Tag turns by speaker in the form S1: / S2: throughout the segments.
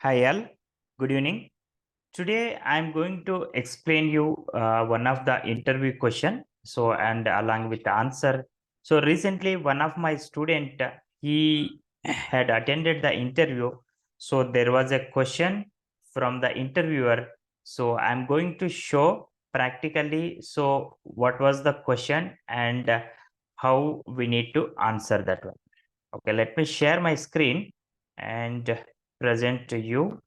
S1: Hi all, good evening. Today I'm going to explain you one of the interview question. So and along with the answer. So recently one of my student he had attended the interview. So there was a question from the interviewer. So I'm going to show practically so what was the question and how we need to answer that one. Okay, let me share my screen and present to you.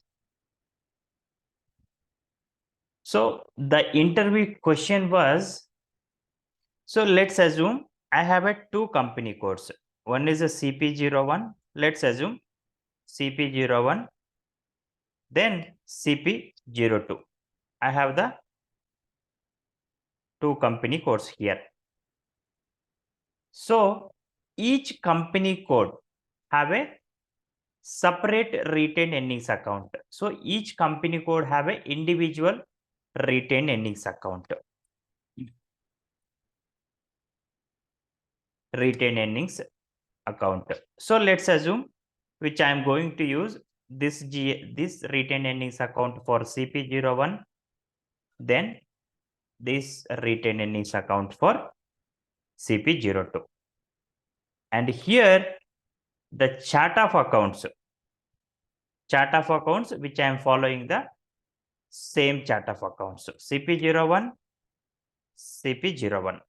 S1: So the interview question was, so let's assume I have a two company codes. One is a CP01. Let's assume CP01, then CP02. I have the two company codes here. So each company code have a separate retained earnings account. So each company code have a individual retained earnings account. Retained earnings account. So let's assume which I am going to use this retained earnings account for CP01, then this retained earnings account for CP02. And here the chart of accounts which I am following the same chart of accounts. CP01, CP01.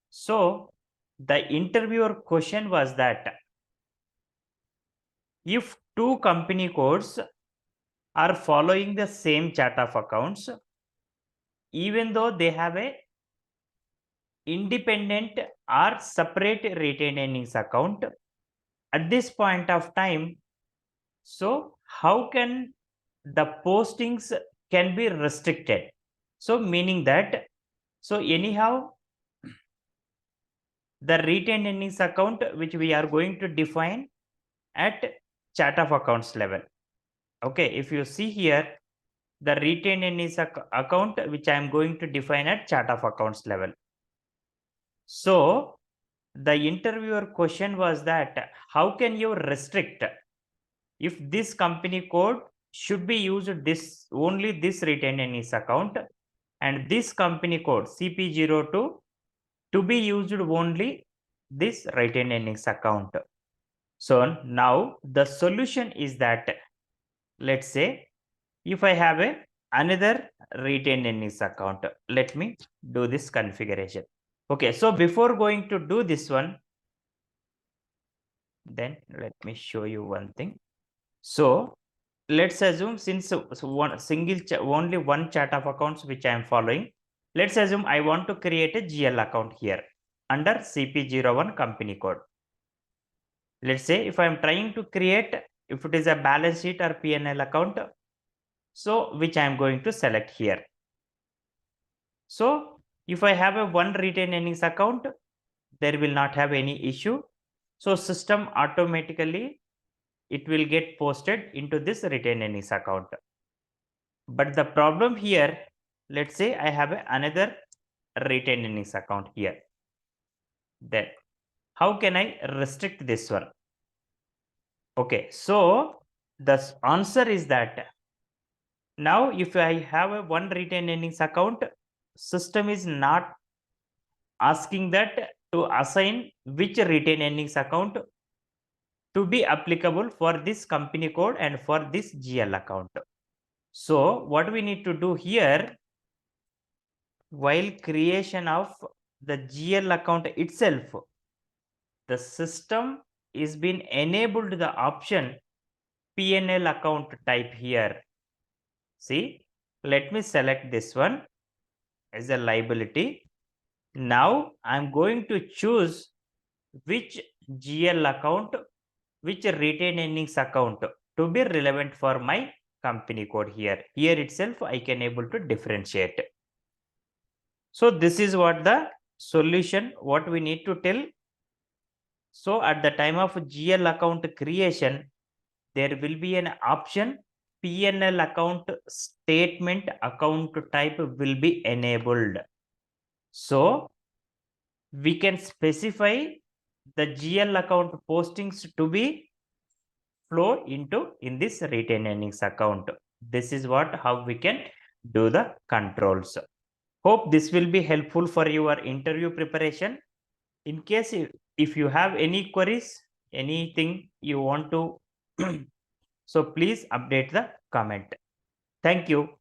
S1: So the interviewer question was that if two company codes are following the same chart of accounts, even though they have a independent or separate retained earnings account at this point of time, so how can the postings can be restricted? So meaning that, so anyhow the retained earnings account which we are going to define at chart of accounts level. Okay, if you see here the retained earnings account which I am going to define at chart of accounts level. So the interviewer question was that how can you restrict if this company code should be used this only this retained earnings account and this company code CP02 to be used only this retained earnings account. So now the solution is that, let's say if I have a another retained earnings account, let me do this configuration. Okay, so before going to do this one, then let me show you one thing. So let's assume since one single only one chart of accounts which I am following, let's assume I want to create a GL account here under CP01 company code. Let's say if I am trying to create, if it is a balance sheet or P&L account, so which I am going to select here. So if I have a one retained earnings account, there will not have any issue. So system automatically it will get posted into this retained earnings account. But the problem here, let's say I have another retained earnings account here. Then how can I restrict this one? Okay, so the answer is that now if I have a one retained earnings account, system is not asking that to assign which retained earnings account to be applicable for this company code and for this GL account. So what we need to do here, while creation of the GL account itself, the system is been enabled the option P&L account type here. See, let me select this one as a liability. Now I'm going to choose which GL account, which retained earnings account to be relevant for my company code here. Here itself I can able to differentiate. So this is what the solution, what we need to tell. So at the time of GL account creation, there will be an option P&L account statement account type will be enabled. So we can specify the GL account postings to be flow into in this retained earnings account. This is what how we can do the controls. Hope this will be helpful for your interview preparation. In case if you have any queries, anything you want to so please update the comment. Thank you.